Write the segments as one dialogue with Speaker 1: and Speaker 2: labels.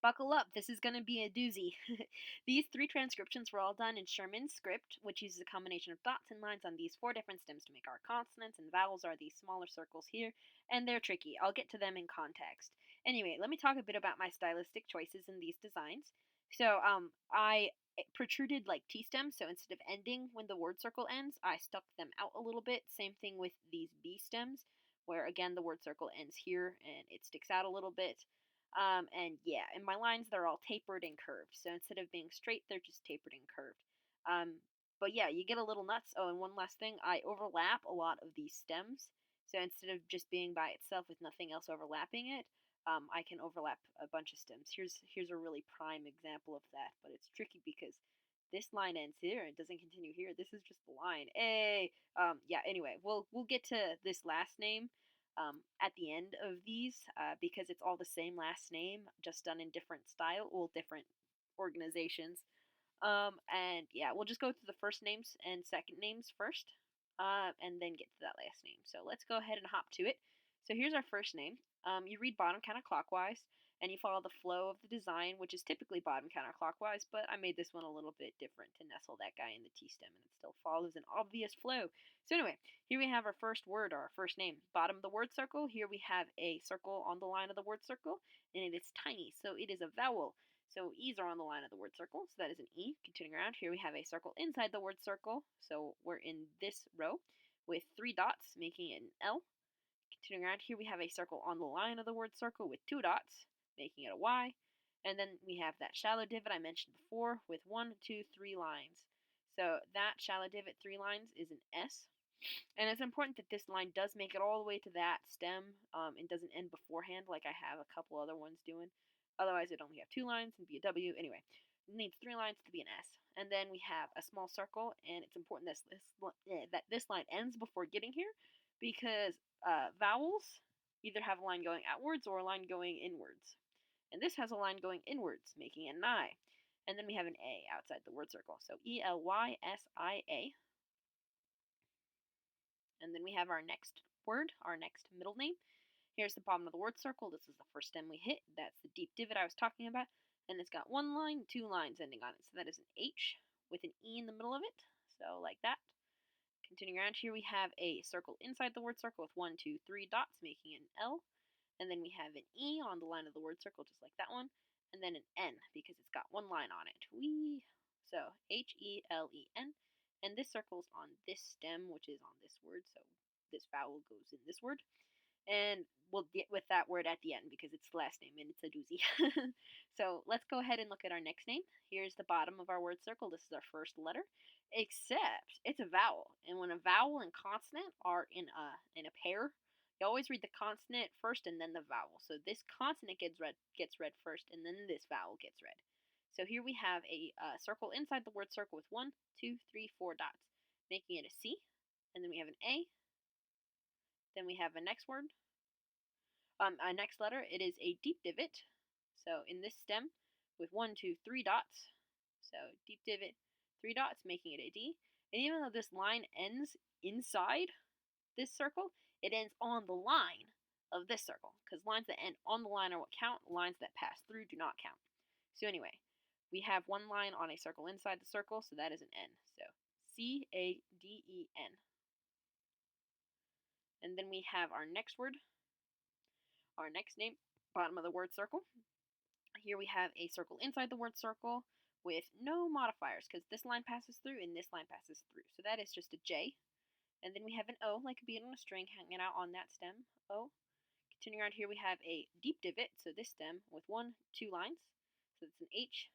Speaker 1: Buckle up, this is going to be a doozy. These three transcriptions were all done in Sherman's script, which uses a combination of dots and lines on these four different stems to make our consonants, and vowels are these smaller circles here, and they're tricky. I'll get to them in context. Anyway, let me talk a bit about my stylistic choices in these designs. So, I protruded like T-stems, so instead of ending when the word circle ends, I stuck them out a little bit. Same thing with these B stems, where again the word circle ends here and it sticks out a little bit. And yeah, and my lines, they're all tapered and curved. So instead of being straight, they're just tapered and curved. But yeah, you get a little nuts. Oh, and one last thing, I overlap a lot of these stems. So instead of just being by itself with nothing else overlapping it, I can overlap a bunch of stems. Here's a really prime example of that, but it's tricky because this line ends here and doesn't continue here. This is just the line. Hey, yeah. Anyway, we'll get to this last name at the end of these because it's all the same last name, just done in different style, well, different organizations. And yeah, we'll just go through the first names and second names first, and then get to that last name. So let's go ahead and hop to it. So here's our first name. You read bottom counterclockwise, and you follow the flow of the design, which is typically bottom counterclockwise, but I made this one a little bit different to nestle that guy in the T stem, and it still follows an obvious flow. So anyway, here we have our first word, or our first name. Bottom of the word circle, here we have a circle on the line of the word circle, and it is tiny, so it is a vowel. So E's are on the line of the word circle, so that is an E. Continuing around, here we have a circle inside the word circle, so we're in this row with three dots, making it an L. Continuing around, here we have a circle on the line of the word circle with two dots, making it a Y. And then we have that shallow divot I mentioned before with 1, 2, 3 lines. So that shallow divot, 3 lines, is an S. And it's important that this line does make it all the way to that stem and doesn't end beforehand like I have a couple other ones doing. Otherwise, it'd only have 2 lines and be a W. Anyway, it needs 3 lines to be an S. And then we have a small circle, and it's important that this line ends before getting here because vowels either have a line going outwards or a line going inwards. And this has a line going inwards, making it an I. And then we have an A outside the word circle. So Elysia. And then we have our next word, our next middle name. Here's the bottom of the word circle. This is the first stem we hit. That's the deep divot I was talking about. And it's got 1 line, 2 lines ending on it. So that is an H with an E in the middle of it. So like that. Continuing around here, we have a circle inside the word circle with 1, 2, 3 dots, making it an L. And then we have an E on the line of the word circle, just like that one. And then an N, because it's got 1 line on it. Whee! So Helen. And this circle's on this stem, which is on this word. So this vowel goes in this word. And we'll get with that word at the end because it's the last name and it's a doozy. So let's go ahead and look at our next name. Here's the bottom of our word circle. This is our first letter, except it's a vowel. And when a vowel and consonant are in a pair, you always read the consonant first and then the vowel. So this consonant gets read first, and then this vowel gets read. So here we have a circle inside the word circle with 1, 2, 3, 4 dots, making it a C. And then we have an A. Then we have a next word, our next letter. It is a deep divot. So in this stem, with 1, 2, 3 dots. So deep divot, 3 dots, making it a D. And even though this line ends inside this circle, it ends on the line of this circle, because lines that end on the line are what count. Lines that pass through do not count. So anyway, we have 1 line on a circle inside the circle, so that is an N. So Caden. And then we have our next word, our next name, bottom of the word circle. Here we have a circle inside the word circle with no modifiers, because this line passes through and this line passes through. So that is just a J. And then we have an O, like a bead on a string, hanging out on that stem, O. Continuing around here, we have a deep divot, so this stem, with 1, 2 lines. So it's an H.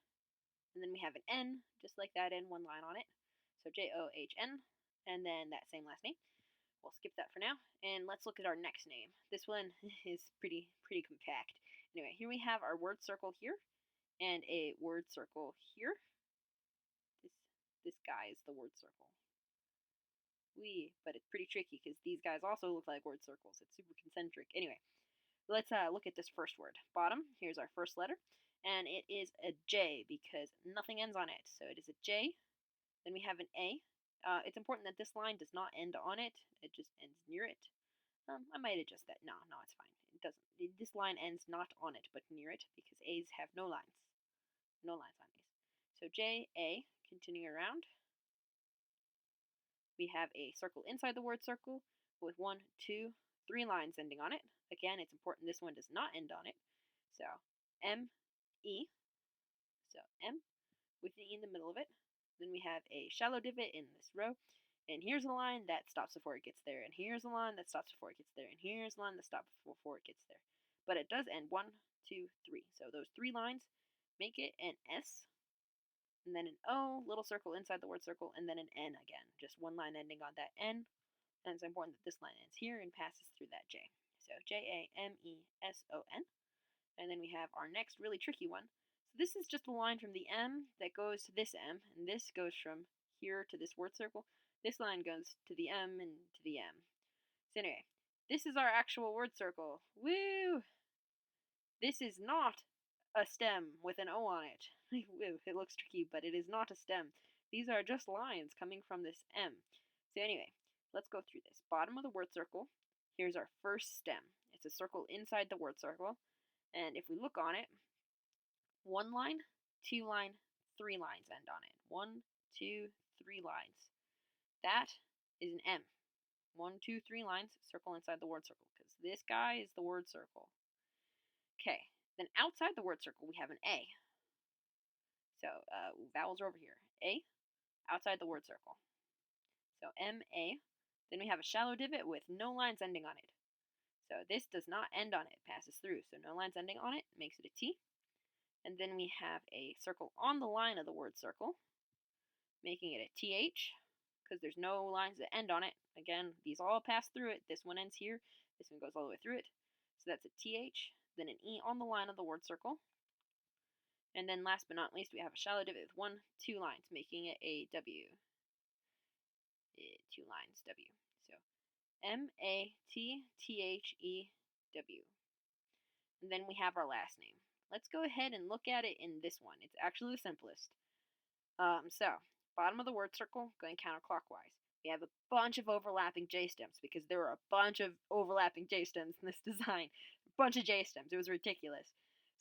Speaker 1: And then we have an N, just like that N, 1 line on it. So John. And then that same last name. We'll skip that for now, and let's look at our next name. This one is pretty compact. Anyway, here we have our word circle here, and a word circle here. This guy is the word circle. But it's pretty tricky because these guys also look like word circles. It's super concentric. Anyway, let's look at this first word. Bottom, here's our first letter, and it is a J because nothing ends on it. So it is a J. Then we have an A. It's important that this line does not end on it. It just ends near it. I might adjust that. No, it's fine. doesn't. This line ends not on it, but near it, because A's have no lines. No lines on A's. So J, A, continuing around. We have a circle inside the word circle with 1, 2, 3 lines ending on it. Again, it's important this one does not end on it. So M, E. So M with an E in the middle of it. Then we have a shallow divot in this row. And here's a line that stops before it gets there. And here's a line that stops before it gets there. And here's a line that stops before it gets there. But it does end 1, 2, 3. So those 3 lines make it an S, and then an O, little circle inside the word circle, and then an N again. Just one line ending on that N. And it's important that this line ends here and passes through that J. So Jameson. And then we have our next really tricky one. So this is just a line from the M that goes to this M, and this goes from here to this word circle. This line goes to the M and to the M. So anyway, this is our actual word circle. Woo! This is not a stem with an O on it. Woo, it looks tricky, but it is not a stem. These are just lines coming from this M. So anyway, let's go through this. Bottom of the word circle, here's our first stem. It's a circle inside the word circle. And if we look on it, 1 line, 2 line, 3 lines end on it. 1, 2, 3 lines. That is an M. 1, 2, 3 lines, circle inside the word circle, because this guy is the word circle. Okay, then outside the word circle, we have an A. So vowels are over here. A, outside the word circle. So M-A. Then we have a shallow divot with no lines ending on it. So this does not end on it, passes through. So no lines ending on it, makes it a T. And then we have a circle on the line of the word circle, making it a TH, because there's no lines that end on it. Again, these all pass through it. This one ends here. This one goes all the way through it. So that's a TH. Then an E on the line of the word circle. And then last but not least, we have a shallow divot with 1, 2 lines, making it a W. 2 lines, W. So M-A-T-T-H-E-W. And then we have our last name. Let's go ahead and look at it in this one. It's actually the simplest. So, bottom of the word circle, going counterclockwise. We have a bunch of overlapping J stems because there are a bunch of overlapping J stems in this design. A bunch of J stems. It was ridiculous.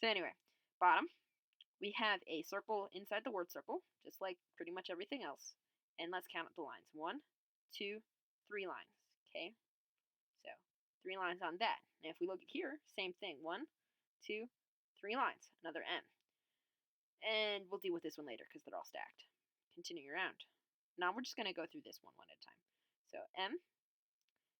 Speaker 1: So anyway, bottom, we have a circle inside the word circle, just like pretty much everything else. And let's count up the lines. 1, 2, 3 lines. Okay? So, 3 lines on that. And if we look at here, same thing. 1, 2, 3 lines. Another M. And we'll deal with this one later because they're all stacked. Continuing around. Now we're just going to go through this one at a time. So M,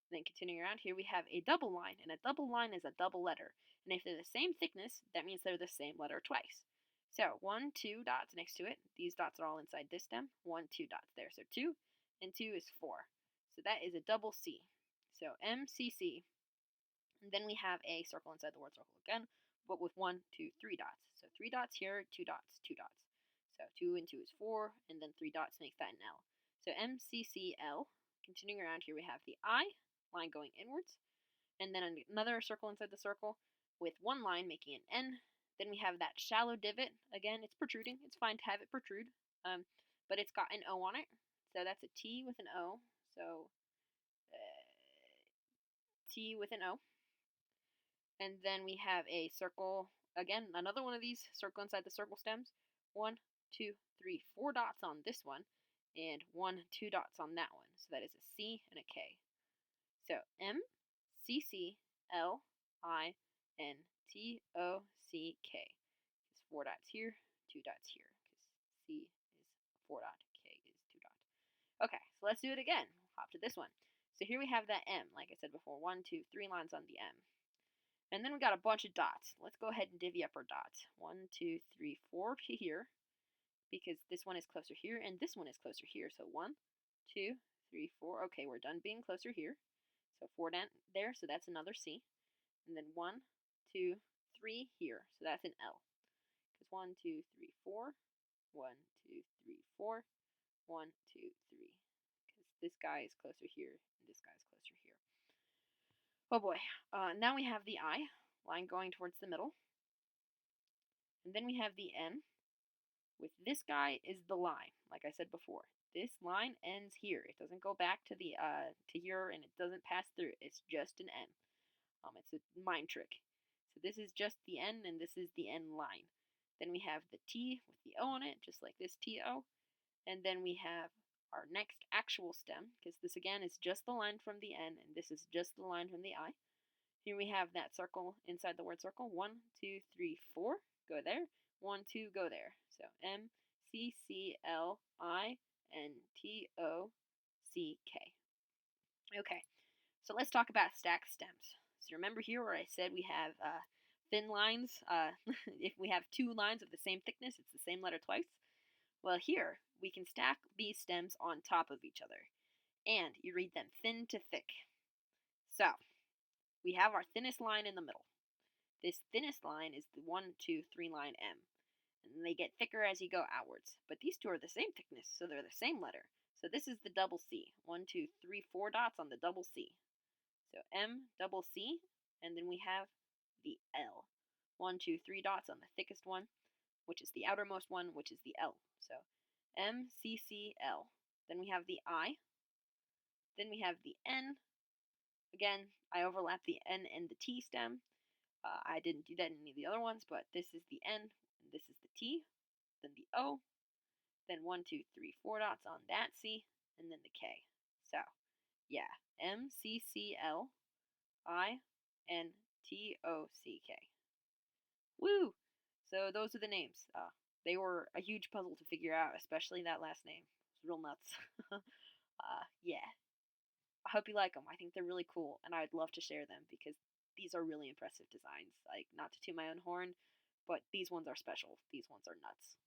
Speaker 1: then continuing around, here we have a double line, and a double line is a double letter. And if they're the same thickness, that means they're the same letter twice. So 1, 2 dots next to it. These dots are all inside this stem. 1, 2 dots there. So 2 and 2 is 4. So that is a double C. So MCC. And then we have a circle inside the word circle again, but with 1, 2, 3 dots. So 3 dots here, 2 dots, 2 dots. So 2 and 2 is 4, and then 3 dots makes that an L. So MCCL. Continuing around here, we have the I, line going inwards, and then another circle inside the circle with 1 line making an N. Then we have that shallow divot. Again, it's protruding. It's fine to have it protrude, but it's got an O on it. So that's a T with an O. So T with an O. And then we have a circle, again, another one of these, circle inside the circle stems. 1, 2, 3, 4 dots on this one, and 1, 2 dots on that one. So that is a C and a K. So M, C, C, L, I, N, T, O, C, K. It's 4 dots here, 2 dots here, because C is 4 dot, K is 2 dot. Okay, so let's do it again. Hop to this one. So here we have that M, like I said before, 1, 2, 3 lines on the M. And then we got a bunch of dots. Let's go ahead and divvy up our dots. 1, 2, 3, 4 here, because this one is closer here, and this one is closer here. So 1, 2, 3, 4. Okay, we're done being closer here. So 4 down there, so that's another C. And then 1, 2, 3 here, so that's an L. Because 1, 2, 3, 4. 1, 2, 3, 4. 1, 2, 3. Because this guy is closer here, and this guy is closer here. Oh boy. Now we have the I, line going towards the middle. And then we have the N. With this guy is the line, like I said before. This line ends here. It doesn't go back to the to here, and it doesn't pass through. It's just an N. It's a mind trick. So this is just the N, and this is the N line. Then we have the T with the O on it, just like this TO. And then we have our next actual stem, because this again is just the line from the N, and this is just the line from the I. Here we have that circle inside the word circle. 1, 2, 3, 4. Go there. 1, 2, go there. So M, C, C, L, I, N, T, O, C, K. Okay, so let's talk about stacked stems. So remember here where I said we have thin lines? If we have two lines of the same thickness, it's the same letter twice. Well, here we can stack these stems on top of each other, and you read them thin to thick. So we have our thinnest line in the middle. This thinnest line is the 1, 2, 3 line M, and they get thicker as you go outwards. But these two are the same thickness, so they're the same letter. So this is the double C. 1, 2, 3, 4 dots on the double C. So M, double C, and then we have the L. 1, 2, 3 dots on the thickest one, which is the outermost one, which is the L. So M, C, C, L. Then we have the I. Then we have the N. Again, I overlap the N and the T stem. I didn't do that in any of the other ones, but this is the N, and this is the T, then the O, then 1, 2, 3, 4 dots on that C, and then the K. So, yeah, M, C, C, L, I, N, T, O, C, K. Woo! So those are the names. They were a huge puzzle to figure out, especially that last name. It's real nuts. Yeah. I hope you like them. I think they're really cool, and I'd love to share them because these are really impressive designs. Like, not to toot my own horn, but these ones are special. These ones are nuts.